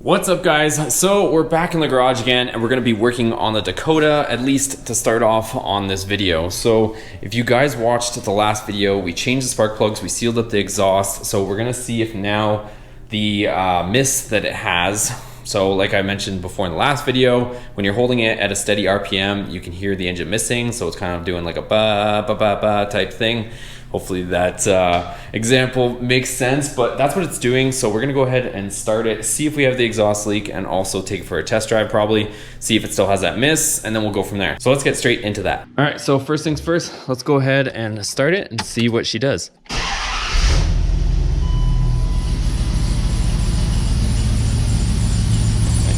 What's up, guys? So we're back in the garage again, and we're going to be working on the Dakota, at least to start off on this video. So if you guys watched the last video, we changed the spark plugs, we sealed up the exhaust, so we're going to see if now the mist that it has, so like I mentioned before in the last video, when you're holding it at a steady RPM, you can hear the engine missing, so it's kind of doing like a ba ba ba ba type thing. Hopefully that example makes sense, but that's what it's doing. So we're gonna go ahead and start it, see if we have the exhaust leak, and also take it for a test drive probably, see if it still has that miss, and then we'll go from there. So let's get straight into that. All right, so first things first, let's go ahead and start it and see what she does. I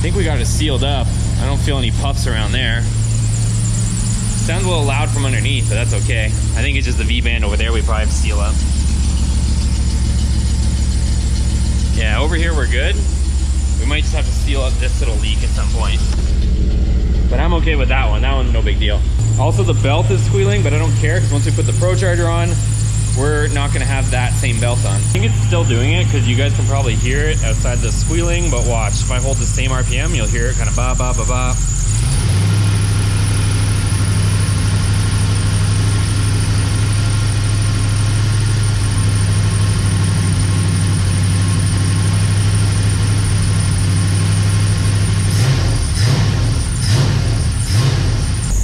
think we got it sealed up. I don't feel any puffs around there. Sounds a little loud from underneath, but that's okay. I think it's just the V-band over there we probably have to seal up. Yeah, over here we're good. We might just have to seal up this little leak at some point. But I'm okay with that one. That one's no big deal. Also, the belt is squealing, but I don't care because once we put the Pro Charger on, we're not gonna have that same belt on. I think it's still doing it because you guys can probably hear it outside the squealing, but watch. If I hold the same RPM, you'll hear it kind of ba ba ba ba.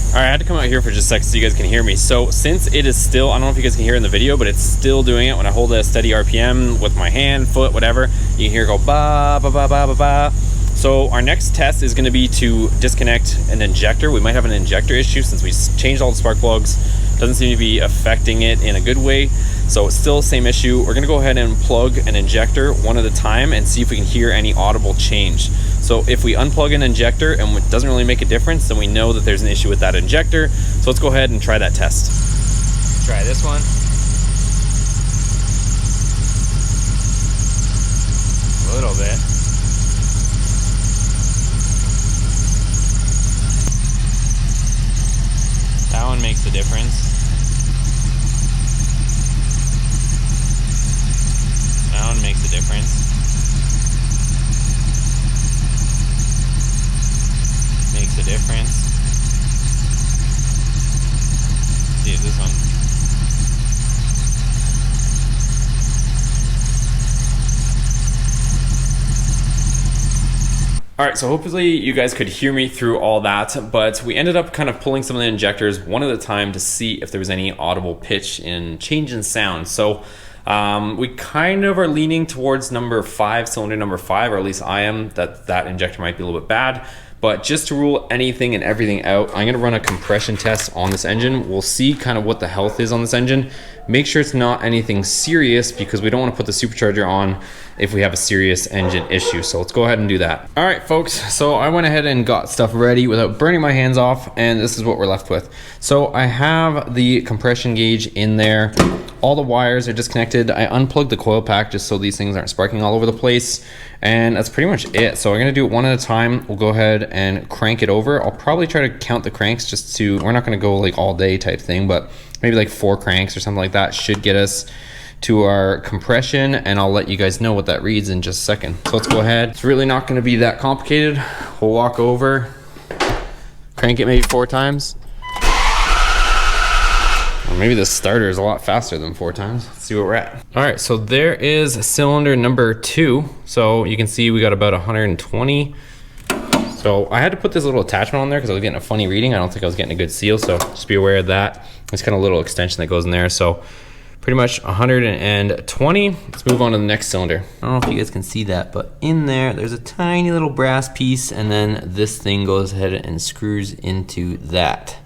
All right, I had to come out here for just a second so you guys can hear me. So since it is still, I don't know if you guys can hear it in the video, but it's still doing it when I hold a steady RPM with my hand, foot, whatever. You can hear it go ba ba ba ba ba ba. So our next test is gonna be to disconnect an injector. We might have an injector issue since we changed all the spark plugs. Doesn't seem to be affecting it in a good way. So it's still the same issue. We're gonna go ahead and plug an injector one at a time and see if we can hear any audible change. So if we unplug an injector and it doesn't really make a difference, then we know that there's an issue with that injector. So let's go ahead and try that test. Try this one. A little bit. That one makes a difference. That one makes a difference. Makes a difference. Let's see if this one. All right, so hopefully you guys could hear me through all that, but we ended up kind of pulling some of the injectors one at a time to see if there was any audible pitch and change in sound. So we kind of are leaning towards number 5, cylinder number 5, or at least I am, that injector might be a little bit bad. But just to rule anything and everything out, I'm gonna run a compression test on this engine. We'll see kind of what the health is on this engine. Make sure it's not anything serious because we don't want to put the supercharger on if we have a serious engine issue. So let's go ahead and do that. All right, folks, so I went ahead and got stuff ready without burning my hands off, and this is what we're left with. So I have the compression gauge in there. All the wires are disconnected. I unplugged the coil pack just so these things aren't sparking all over the place. And that's pretty much it. So we're gonna do it one at a time. We'll go ahead and crank it over. I'll probably try to count the cranks just to, we're not gonna go like all day type thing, but maybe like 4 cranks or something like that should get us to our compression, and I'll let you guys know what that reads in just a second. So let's go ahead. It's really not gonna be that complicated. We'll walk over, crank it maybe 4 times. Or maybe the starter is a lot faster than 4 times. Let's see where we're at. All right, so there is cylinder number 2. So you can see we got about 120. So I had to put this little attachment on there because I was getting a funny reading. I don't think I was getting a good seal, so just be aware of that. It's kind of a little extension that goes in there. So pretty much 120. Let's move on to the next cylinder. I don't know if you guys can see that, but in there, there's a tiny little brass piece, and then this thing goes ahead and screws into that.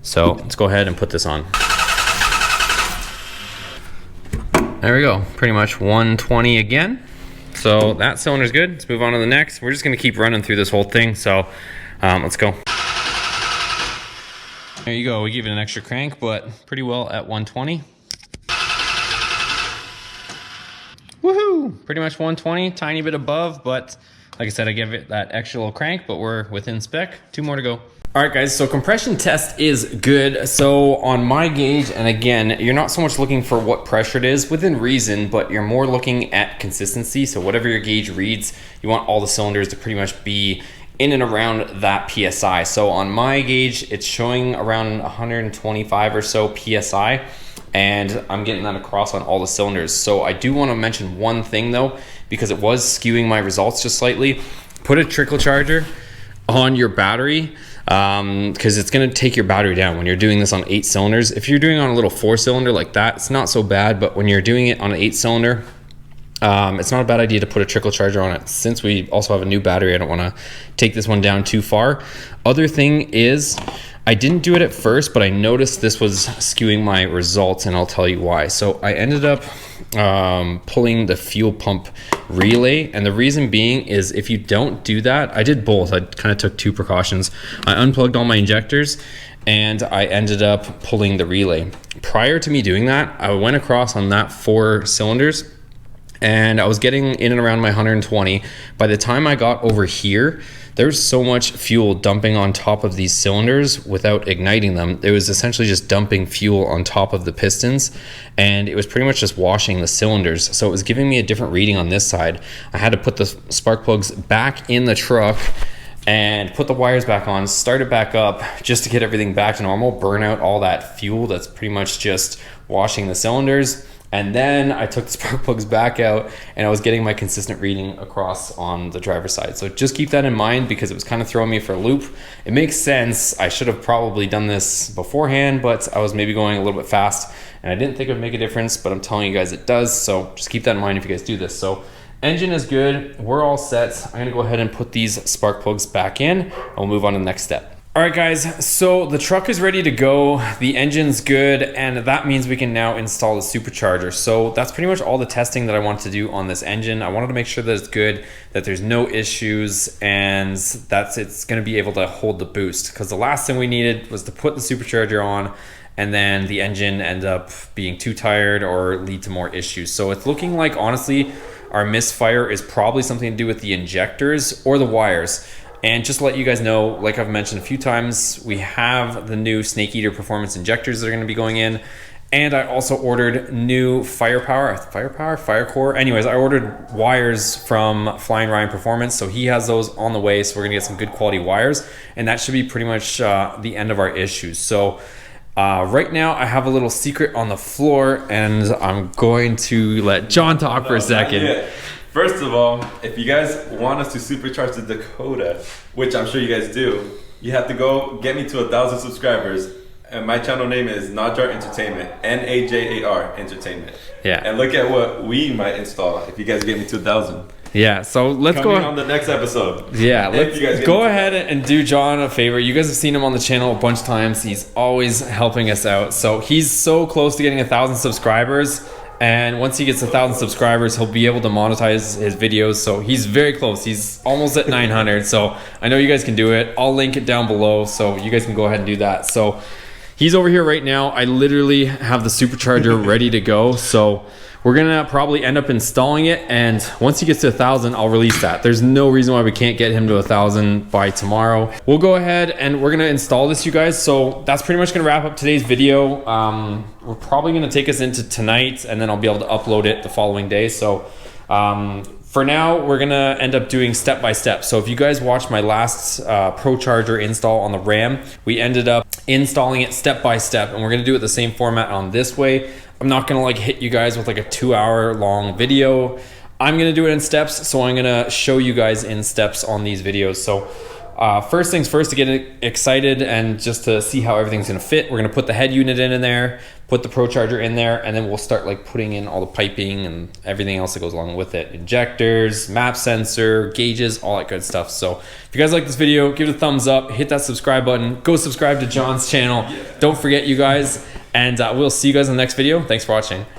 So let's go ahead and put this on. There we go, pretty much 120 again. So that cylinder's good. Let's move on to the next. We're just gonna keep running through this whole thing, so let's go. There you go, we give it an extra crank, but pretty well at 120. Woohoo! Pretty much 120, tiny bit above, but like I said, I give it that extra little crank, but we're within spec. 2 more to go. All right, guys, so compression test is good. So on my gauge, and again, you're not so much looking for what pressure it is within reason, but you're more looking at consistency. So whatever your gauge reads, you want all the cylinders to pretty much be in and around that PSI. So on my gauge, it's showing around 125 or so PSI, and I'm getting that across on all the cylinders. So I do want to mention one thing though, because it was skewing my results just slightly. Put a trickle charger on your battery, because it's going to take your battery down when you're doing this on 8 cylinders. If you're doing it on a little 4-cylinder like that, it's not so bad, but when you're doing it on an 8-cylinder, it's not a bad idea to put a trickle charger on it. Since we also have a new battery, I don't want to take this one down too far. Other thing is, I didn't do it at first, but I noticed this was skewing my results, and I'll tell you why. So I ended up pulling the fuel pump relay, and the reason being is if you don't do that, I did both. I kind of took 2 precautions. I unplugged all my injectors, and I ended up pulling the relay. Prior to me doing that, I went across on that 4 cylinders, and I was getting in and around my 120. By the time I got over here, there's so much fuel dumping on top of these cylinders without igniting them. It was essentially just dumping fuel on top of the pistons, and it was pretty much just washing the cylinders. So it was giving me a different reading on this side. I had to put the spark plugs back in the truck and put the wires back on, start it back up just to get everything back to normal, burn out all that fuel that's pretty much just washing the cylinders. And then I took the spark plugs back out, and I was getting my consistent reading across on the driver's side. So just keep that in mind, because it was kind of throwing me for a loop. It makes sense. I should have probably done this beforehand, but I was maybe going a little bit fast, and I didn't think it would make a difference, but I'm telling you guys it does. So just keep that in mind if you guys do this. So engine is good. We're all set. I'm gonna go ahead and put these spark plugs back in, and we'll move on to the next step. All right, guys, so the truck is ready to go. The engine's good, and that means we can now install the supercharger. So that's pretty much all the testing that I wanted to do on this engine. I wanted to make sure that it's good, that there's no issues, and that it's gonna be able to hold the boost. Because the last thing we needed was to put the supercharger on, and then the engine end up being too tired or lead to more issues. So it's looking like, honestly, our misfire is probably something to do with the injectors or the wires. And just to let you guys know, like I've mentioned a few times, we have the new Snake Eater performance injectors that are going to be going in. And I also ordered new Firecore. Anyways, I ordered wires from Flying Ryan Performance. So he has those on the way. So we're going to get some good quality wires. And that should be pretty much the end of our issues. So right now I have a little secret on the floor, and I'm going to let John talk for a second. First of all, if you guys want us to supercharge the Dakota, which I'm sure you guys do, you have to go get me to 1,000 subscribers. And my channel name is Najar Entertainment, Najar Entertainment. Yeah. And look at what we might install if you guys get me to 1,000. Yeah, so let's Coming go on the next episode. Yeah, let's go ahead and do John a favor. You guys have seen him on the channel a bunch of times. He's always helping us out. So he's so close to getting 1,000 subscribers. And once he gets 1,000 subscribers, he'll be able to monetize his videos. So he's very close. He's almost at 900. So I know you guys can do it. I'll link it down below, so you guys can go ahead and do that. So he's over here right now. I literally have the supercharger ready to go. So we're gonna probably end up installing it, and once he gets to 1,000, I'll release that. There's no reason why we can't get him to 1,000 by tomorrow. We'll go ahead and we're gonna install this, you guys. So that's pretty much gonna wrap up today's video. We're probably gonna take us into tonight, and then I'll be able to upload it the following day. So for now, we're gonna end up doing step by step. So if you guys watched my last Pro Charger install on the Ram, we ended up installing it step by step, and we're gonna do it the same format on this way. I'm not gonna like hit you guys with like a 2-hour long video. I'm gonna do it in steps, so I'm gonna show you guys in steps on these videos. So first things first, to get excited and just to see how everything's gonna fit, we're gonna put the head unit in there, put the Pro Charger in there, and then we'll start like putting in all the piping and everything else that goes along with it. Injectors, map sensor, gauges, all that good stuff. So if you guys like this video, give it a thumbs up, hit that subscribe button, go subscribe to John's channel. Don't forget, you guys, and we'll see you guys in the next video. Thanks for watching.